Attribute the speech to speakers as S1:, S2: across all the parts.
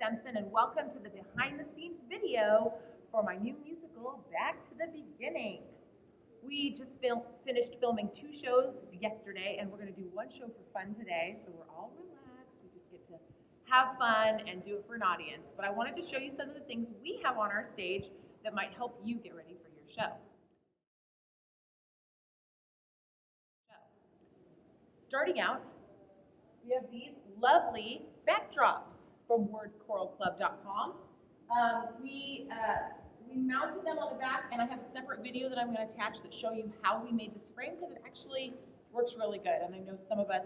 S1: Stemson, and welcome to the behind-the-scenes video for my new musical, Back to the Beginning. We just finished filming 2 shows yesterday, and we're going to do 1 show for fun today, so we're all relaxed. We just get to have fun and do it for an audience. But I wanted to show you some of the things we have on our stage that might help you get ready for your show. Starting out, we have these lovely backdrops from wordcoralclub.com. We mounted them on the back, and I have a separate video that I'm going to attach that show you how we made this frame, because it actually works really good, and I know some of us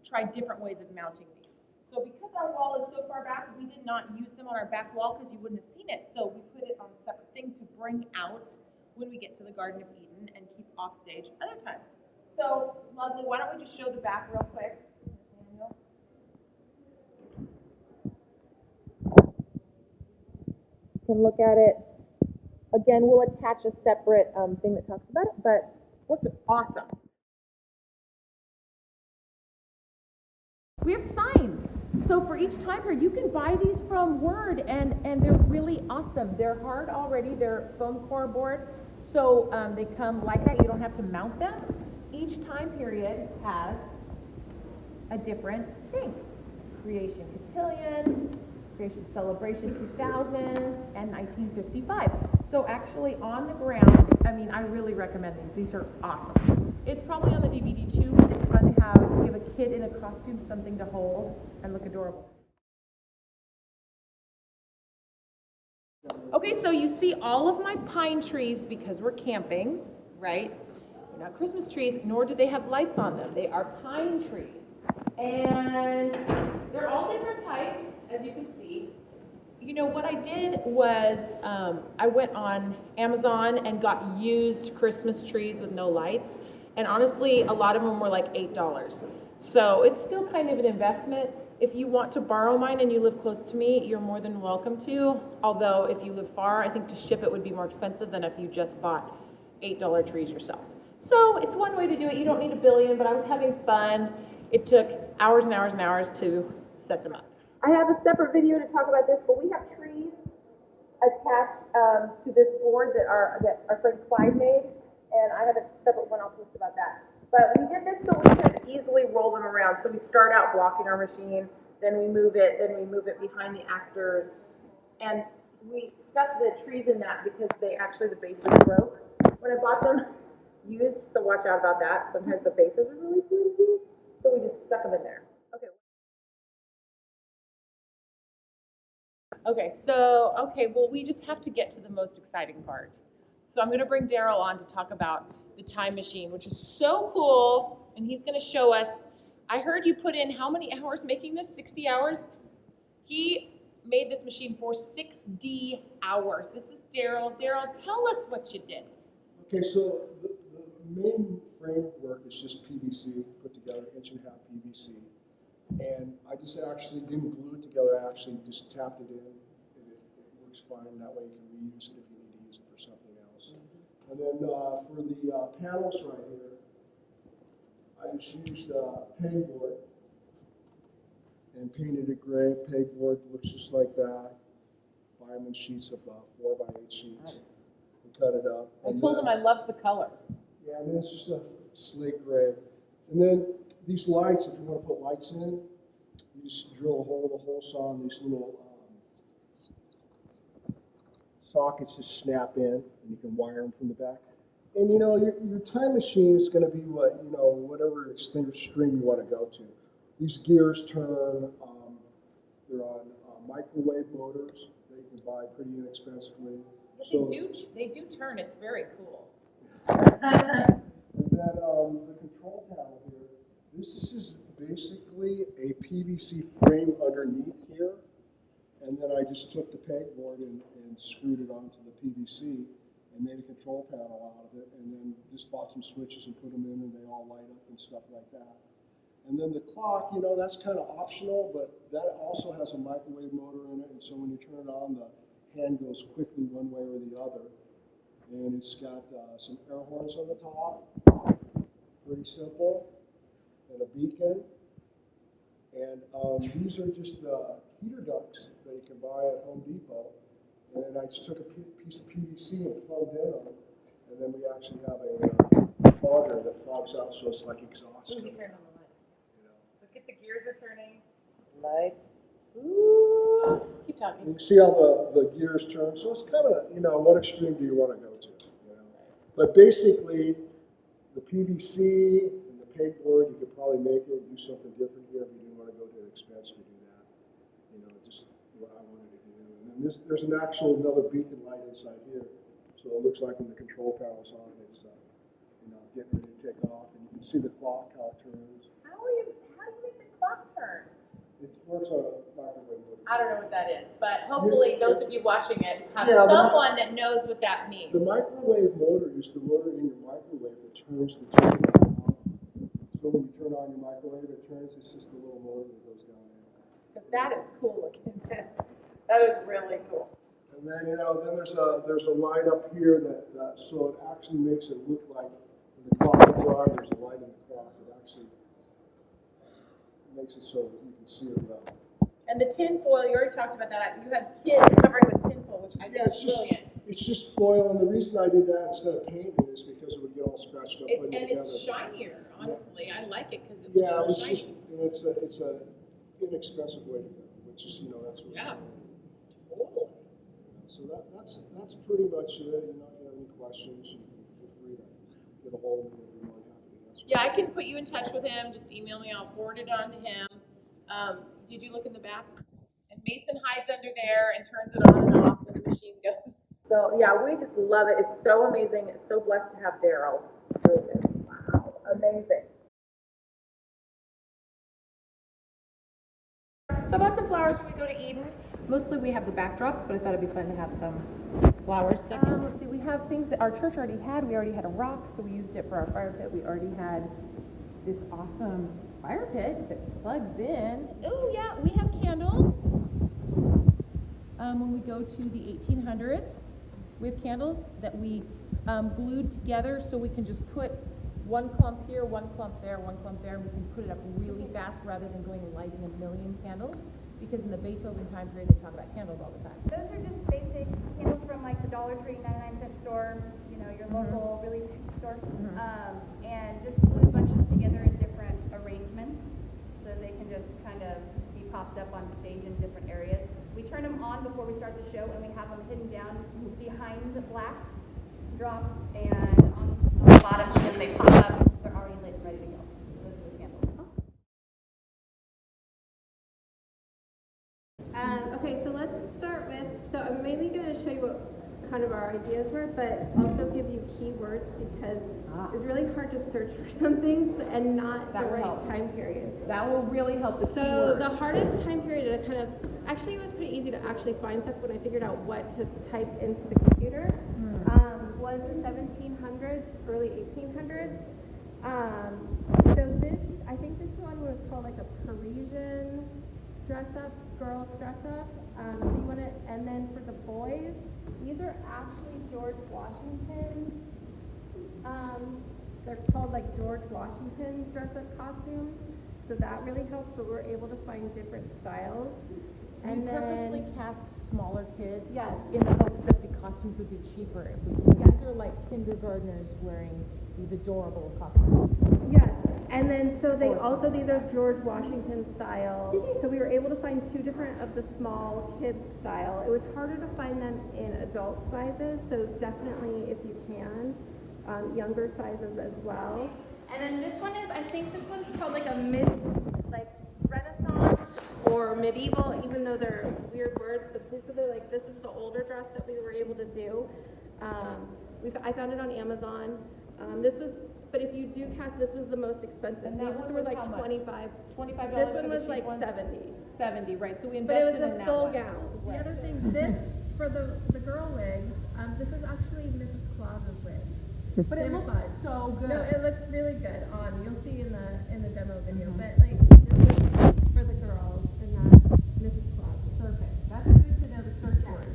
S1: tried different ways of mounting these. So because our wall is so far back, we did not use them on our back wall because you wouldn't have seen it, so we put it on a separate thing to bring out when we get to the Garden of Eden and keep off stage other times. So, Leslie, why don't we just show the back real quick? You can look at it. Again, we'll attach a separate thing that talks about it, but worked awesome. We have signs. So for each time period, you can buy these from Word, and they're really awesome. They're hard already. They're foam core board, so they come like that. You don't have to mount them. Each time period has a different thing. Creation Cotillion, Creation Celebration 2000, and 1955. So actually on the ground, I mean, I really recommend these. These are awesome. It's probably on the DVD too, but it's fun to give a kid in a costume something to hold and look adorable. Okay, so you see all of my pine trees because we're camping, right? They're not Christmas trees, nor do they have lights on them. They are pine trees. And they're all different types, as you can see. You know, what I did was I went on Amazon and got used Christmas trees with no lights. And honestly, a lot of them were like $8. So it's still kind of an investment. If you want to borrow mine and you live close to me, you're more than welcome to. Although if you live far, I think to ship it would be more expensive than if you just bought $8 trees yourself. So it's one way to do it. You don't need a billion, but I was having fun. It took hours and hours and hours to set them up. I have a separate video to talk about this, but we have trees attached to this board that our friend Clyde made, and I have a separate one I'll post about that. But we did this so we could easily roll them around. So we start out blocking our machine, then we move it behind the actors, and we stuck the trees in that because the bases broke. When I bought them used, so watch out about that. Sometimes the bases are really flimsy, so we just stuck them in there. Okay, well, we just have to get to the most exciting part. So I'm going to bring Daryl on to talk about the time machine, which is so cool, and he's going to show us. I heard you put in how many hours making this? 60 hours? He made this machine for 60 hours. This is Daryl. Daryl, tell us what you did.
S2: Okay, so the main framework is just PVC, put together, 1.5" PVC. And I just actually didn't glue it together, I actually just tapped it in, and it works fine. That way you can reuse it if you need to use it for something else. And then for the panels right here, I just used pegboard and painted it gray. Pegboard looks just like that. Fireman sheets of 4x8 sheets. And cut it up.
S1: I told him I loved the color.
S2: Yeah, and then it's just a slate gray. And then these lights, if you want to put lights in, you just drill a hole, the whole saw, and these little sockets just snap in, and you can wire them from the back. And you know, your time machine is going to be whatever extinguished stream you want to go to. These gears turn, they're on microwave motors that you can buy pretty inexpensively.
S1: But so, they do turn, it's very cool.
S2: And then the control panel here, this is basically a PVC frame underneath here, and then I just took the pegboard and screwed it onto the PVC and made a control panel out of it, and then just bought some switches and put them in, and they all light up and stuff like that. And then the clock, you know, that's kind of optional, but that also has a microwave motor in it, and so when you turn it on, the hand goes quickly one way or the other. And it's got some air horns on the top, pretty simple, and a beacon. And these are just heater ducts that you can buy at Home Depot. And then I just took a piece of PVC and plugged in them. And then we actually have a fogger that fogs out, so it's like exhaust.
S1: Ooh, he turned on the light.
S2: You know.
S1: Look at the gears are turning. Lights. Ooh. Keep talking.
S2: You can see how the gears turn. So it's kind of, you know, what extreme do you want to go to? You know? But basically, the PVC and the pegboard, you could probably make it, do something different here if you didn't want to go to the expense to do that. You know, just what I wanted to do. And then there's an actual another beacon light inside here. So it looks like when the control panel's on, it's, you know, getting ready to take off. And you can see the clock, how it turns.
S1: How do you make the clock turn?
S2: It works on a microwave motor.
S1: I don't know what that is, but hopefully those of you watching it have
S2: Yeah,
S1: someone that knows what that means.
S2: The microwave motor is the motor in your microwave that turns the temperature on. So when you turn on your microwave, it turns. It's just a little motor that goes down there.
S1: That is cool looking. That is really cool.
S2: And then, you know, then there's a light up here that so it actually makes it look like when the clock is on, there's a light in the clock. It actually makes it so you can see it well.
S1: And the tin foil, you already talked about that. You had kids covering with tin foil, which I think is brilliant.
S2: It's just foil, and the reason I did that instead of painting is because it would get all scratched up.
S1: And it's shinier, honestly. I like it because it's shiny.
S2: It's a inexpensive way to go, which is, you know, that's what.
S1: Yeah, totally.
S2: So that's pretty much it. You know, if you have any questions, you can feel free to get a hold of me. I'd be more than happy to answer.
S1: Yeah, I can put you in touch with him. Just email me. I'll forward it on to him. Did you look in the back? And Mason hides under there and turns it on and off when the machine goes. So yeah, we just love it. It's so amazing. It's so blessed to have Daryl. Wow, amazing. So I bought some flowers when we go to Eden. Mostly we have the backdrops, but I thought it'd be fun to have some flowers stuck in. Let's see, we have things that our church already had. We already had a rock, so we used it for our fire pit. We already had this awesome fire pit that plugs in. Oh yeah, we have candles. When we go to the 1800s, we have candles that we glued together so we can just put one clump here, one clump there, one clump there, and we can put it up really fast rather than going and lighting a million candles. Because in the Beethoven time period, they talk about candles all the time.
S3: Those are just basic candles from like the Dollar Tree 99-cent store, you know, your local really cheap store, and just glue bunches together in different arrangements so they can just kind of be popped up on stage in different areas. We turn them on before we start the show, and we have them hidden down behind the black drops and on the bottom, so when they pop up, they're already lit and ready to go. So those are the candles.
S4: Okay, so let's start with, so I'm mainly going to show you what kind of our ideas were, but also give you keywords because it's really hard to search for some things and not the right time period.
S1: That will really help the
S4: So
S1: keywords.
S4: the hardest time period to kind of, actually it was pretty easy to actually find stuff when I figured out what to type into the computer, was the 1700s, early 1800s. So this, I think this one was called like a Parisian dress up, girls dress up. So you want to, and then for the boys, these are actually George Washington. They're called like George Washington dress up costumes. So that really helps, but we're able to find different styles.
S1: And we purposely cast smaller kids
S4: Yes.
S1: in the hopes that the costumes would be cheaper. So these are like kindergartners wearing these adorable costumes.
S4: Yes, and then so they also, these are George Washington style. So we were able to find two different of the small kids style. It was harder to find them in adult sizes, so definitely if you can, younger sizes as well. And then this one is, I think this one's called like a Renaissance or medieval, even though they're weird words, but this is the older dress that we were able to do. I found it on Amazon. But if you do cast, this was the most expensive.
S1: And
S4: These
S1: that one
S4: were
S1: was
S4: like
S1: how much?
S4: $25.
S1: $25
S4: This
S1: for
S4: one
S1: the
S4: was
S1: cheap
S4: like
S1: one?
S4: 70.
S1: 70, right? So we
S4: But it was
S1: invested in
S4: a
S1: that
S4: full
S1: one.
S4: gown. The other thing, this for the girl wigs, this is actually Mrs. Claus's wig.
S1: But it looks so good.
S4: No, it looks really good on. You'll see in the demo video. But like this is for the girls, and that's Mrs. Claus.
S1: Perfect. That's good to know the search word.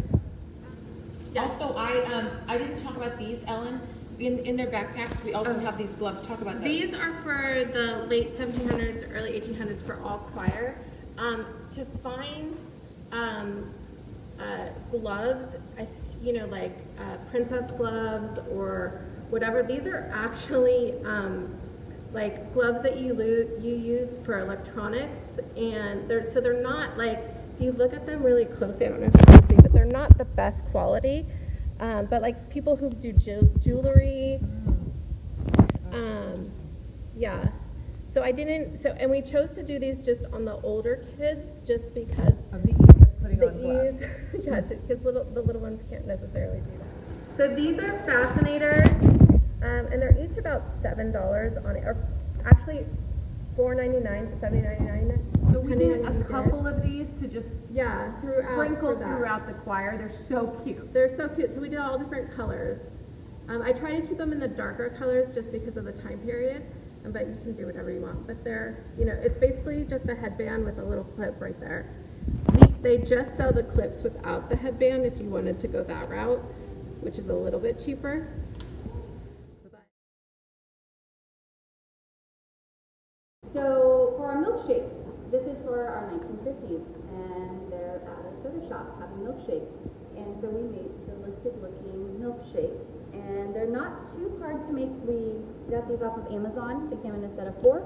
S4: Yes.
S1: Also, I didn't talk about these, Ellen. in their backpacks, we also have these gloves. Talk about those.
S4: These are for the late 1700s, early 1800s for all choir. To find gloves, like princess gloves or whatever, these are actually like gloves that you use for electronics, and they're not like, if you look at them really closely, I don't know if you can see, but they're not the best quality. But like people who do jewelry, yeah. So and we chose to do these just on the older kids, just because
S1: Of the ease of putting on gloves.
S4: yes, because the little ones can't necessarily do that. So these are fascinators, and they're each about $7 on it, or actually $4.99 to $7.99.
S1: So we did a couple of these to just sprinkle throughout the choir. They're so cute.
S4: They're so cute. So we did all different colors. I try to keep them in the darker colors just because of the time period, but you can do whatever you want. But they're, it's basically just a headband with a little clip right there. They just sell the clips without the headband if you wanted to go that route, which is a little bit cheaper.
S3: So for our milkshakes, this is for our 1950s, and they're at a soda shop having milkshakes. And so we made realistic looking milkshakes, and they're not too hard to make. We got these off of Amazon. They came in a set of 4.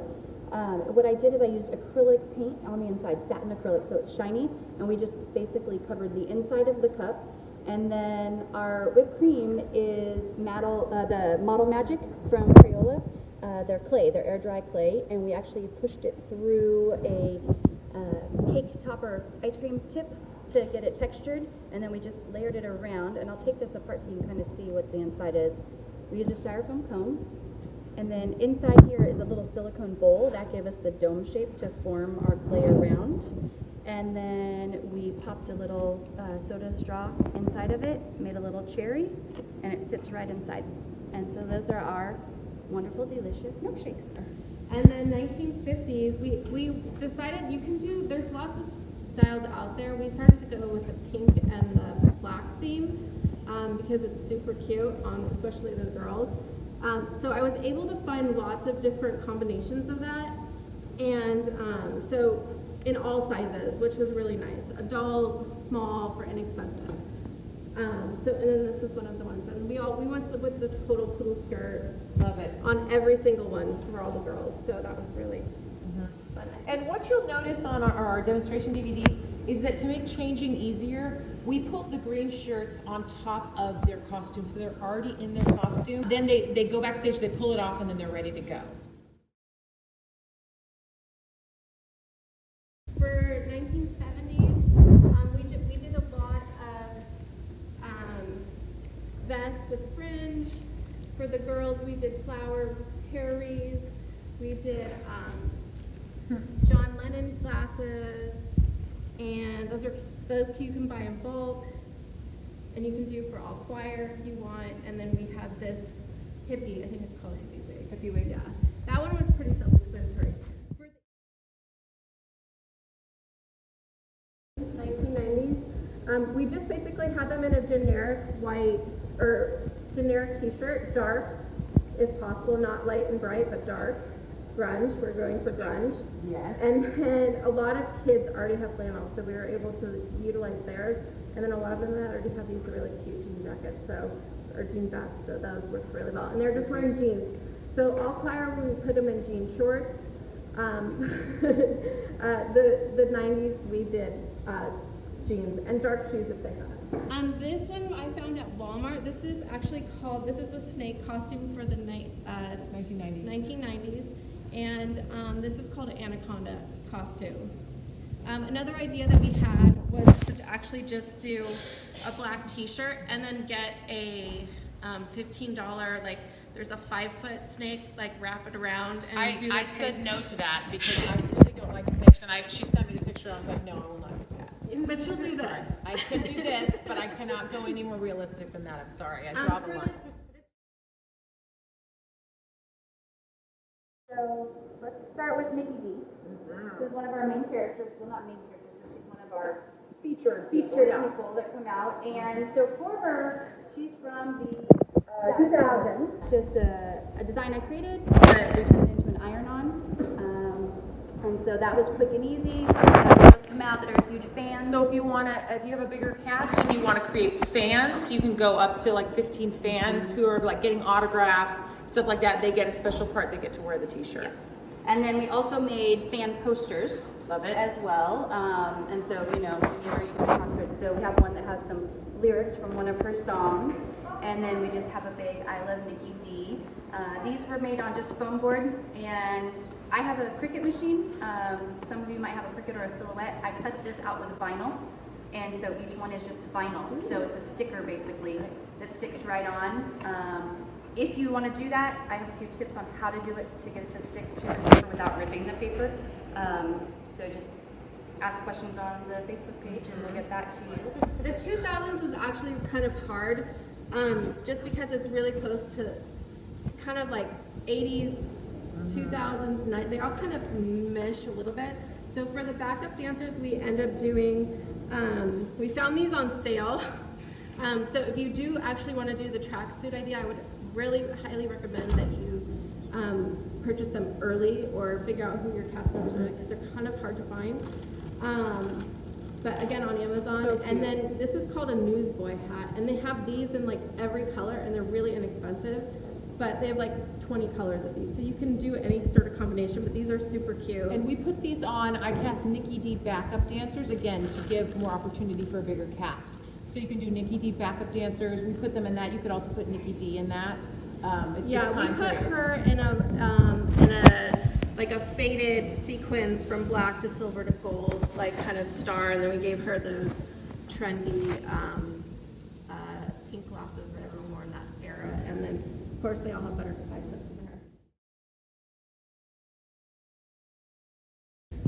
S3: What I did is I used acrylic paint on the inside, satin acrylic, so it's shiny, and we just basically covered the inside of the cup. And then our whipped cream is the Model Magic from Crayola. They're clay, they're air dry clay, and we actually pushed it through a cake topper ice cream tip to get it textured, and then we just layered it around. And I'll take this apart so you can kind of see what the inside is. We used a styrofoam cone, and then inside here is a little silicone bowl that gave us the dome shape to form our clay around. And then we popped a little soda straw inside of it, made a little cherry, and it sits right inside. And so those are our wonderful, delicious milkshakes.
S4: And then 1950s, we decided there's lots of styles out there. We started to go with the pink and the black theme because it's super cute on especially the girls. So I was able to find lots of different combinations of that, and so in all sizes, which was really nice. Adult, small, for inexpensive. And then this is one of the ones, and we went with the total poodle skirt.
S1: Love it.
S4: On every single one for all the girls, so that was really fun.
S1: And what you'll notice on our demonstration DVD is that to make changing easier, we put the green shirts on top of their costume, so they're already in their costume. Then they go backstage, they pull it off, and then they're ready to go.
S4: For 1970s, we did a lot of vests with fringe. For the girls, we did flower hair wreaths. We did John Lennon glasses, and those you can buy in bulk, and you can do for all choir if you want. And then we have this hippie, I think it's called hippie wig. Hippie wig, yeah. That one was pretty self-explanatory. 1990s, we just basically had them in a generic white or generic t-shirt, dark, if possible, not light and bright, but dark. Grunge, we're going for grunge.
S1: Yes.
S4: And then a lot of kids already have flannel, so we were able to utilize theirs. And then a lot of them already have these really cute jean jackets, or jean vests, so those work really well. And they're just wearing jeans. So all choir, we put them in jean shorts. The 90s, we did jeans and dark shoes if they have. This one I found at Walmart. This is the snake costume for the 1990s. And this is called an anaconda costume. Another idea that we had was to actually just do a black t-shirt and then get a $15, like, there's a 5-foot snake, like, wrap it around and
S1: I said no to that because I really don't like snakes, and she sent me the picture, I was like, no, I will not do that.
S4: But she'll do this.
S1: I can do this, but I cannot go any more realistic than that. I'm sorry. I draw the line.
S3: So let's start with Nikki D. This is one of our main characters. Well, not main characters, but she's one of our featured people that come out. And so for her, she's from the 2000. Just a design I created that we turned into an iron-on. And so that was quick and easy. Girls come out that are huge fans.
S1: So if you have a bigger cast and you want to create fans, you can go up to like 15 fans who are like getting autographs, stuff like that. They get a special part. They get to wear the t-shirt.
S3: Yes. And then we also made fan posters.
S1: Love it.
S3: As well. And so, you know, when you're doing concerts, so we have one that has some lyrics from one of her songs. And then we just have a big I Love Nikki D. These were made on just foam board, and I have a Cricut machine. Some of you might have a Cricut or a Silhouette. I cut this out with vinyl, and so each one is just vinyl. So it's a sticker basically that sticks right on. If you want to do that, I have a few tips on how to do it to get it to stick to the paper without ripping the paper. So just ask questions on the Facebook page and we'll get that to you.
S4: The 2000s was actually kind of hard, just because it's really close to kind of like 80s, 2000s, they all kind of mesh a little bit. So for the backup dancers, we end up doing, we found these on sale. So if you do actually want to do the tracksuit idea, I would really highly recommend that you purchase them early or figure out who your cast members are, because they're kind of hard to find. But again, on Amazon.
S1: So
S4: and then this is called a newsboy hat, and they have these in like every color, and they're really inexpensive, but they have like 20 colors of these, so you can do any sort of combination, but these are super cute.
S1: And we put these on, I cast Nikki D backup dancers, again, to give more opportunity for a bigger cast. So you can do Nikki D backup dancers, we put them in that, you could also put Nikki D in that. It's
S4: Yeah,
S1: just
S4: we
S1: time
S4: put
S1: period.
S4: her in like a faded sequins from black to silver to gold, like kind of star, and then we gave her those trendy pink glasses that everyone wore in that era, and then of course they all have butterfly clips in her.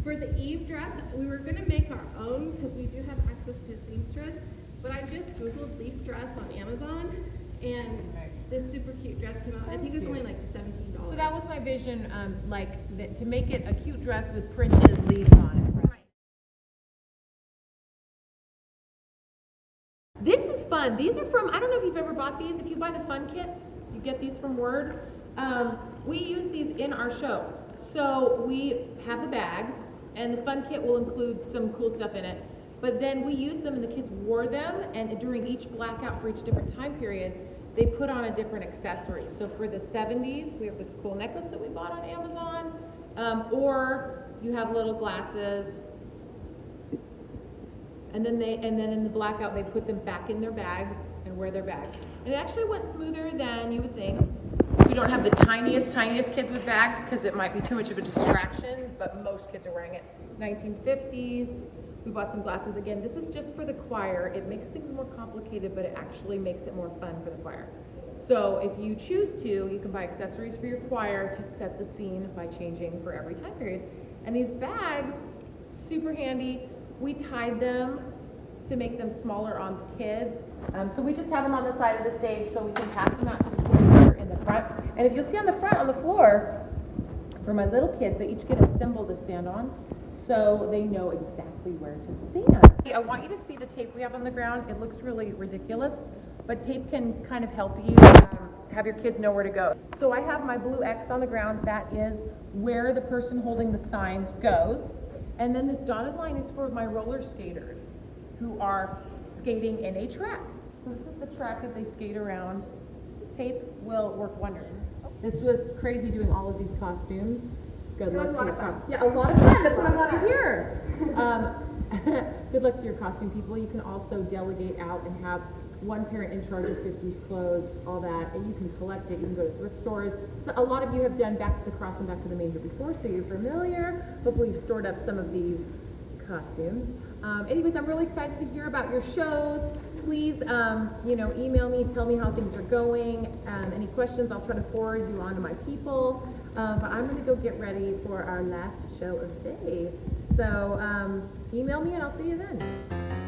S4: For the Eve dress, we were going to make our own because we do have access to a seamstress, but I just googled leaf dress on Amazon, and this super cute dress came out. I think it was only like $17.
S1: So that was my vision, to make it a cute dress with printed leaves on it.
S4: Right.
S1: This is fun. These are from, I don't know if you've ever bought these. If you buy the fun kits, you get these from Word. We use these in our show. So we have the bags, and the fun kit will include some cool stuff in it. But then we use them, and the kids wore them, and during each blackout for each different time period, they put on a different accessory. So for the 70s, we have this cool necklace that we bought on Amazon, or you have little glasses, and then in the blackout they put them back in their bags and wear their bags. And it actually went smoother than you would think. We don't have the tiniest kids with bags because it might be too much of a distraction, but most kids are wearing it. 1950s. We bought some glasses. Again, this is just for the choir. It makes things more complicated, but it actually makes it more fun for the choir. So if you choose to, you can buy accessories for your choir to set the scene by changing for every time period. And these bags, super handy. We tied them to make them smaller on the kids. So we just have them on the side of the stage so we can pass them out to the kids that are in the front. And if you'll see on the front, on the floor, for my little kids, they each get a symbol to stand on, so they know exactly where to stand. I want you to see the tape we have on the ground. It looks really ridiculous, but tape can kind of help you have your kids know where to go. So I have my blue X on the ground. That is where the person holding the signs goes. And then this dotted line is for my roller skaters who are skating in a track. So this is the track that they skate around. Tape will work wonders. This was crazy doing all of these costumes. Good luck to your costume. Yeah, a lot of fun. That's what I want to hear. Good luck to your costume people. You can also delegate out and have one parent in charge of 50s clothes, all that, and you can collect it. You can go to thrift stores. So a lot of you have done Back to the Cross and Back to the Manger before, so you're familiar. Hopefully you've stored up some of these costumes. Anyways, I'm really excited to hear about your shows. Please, email me, tell me how things are going. Any questions, I'll try to forward you on to my people. But I'm going to go get ready for our last show of the day. So email me and I'll see you then.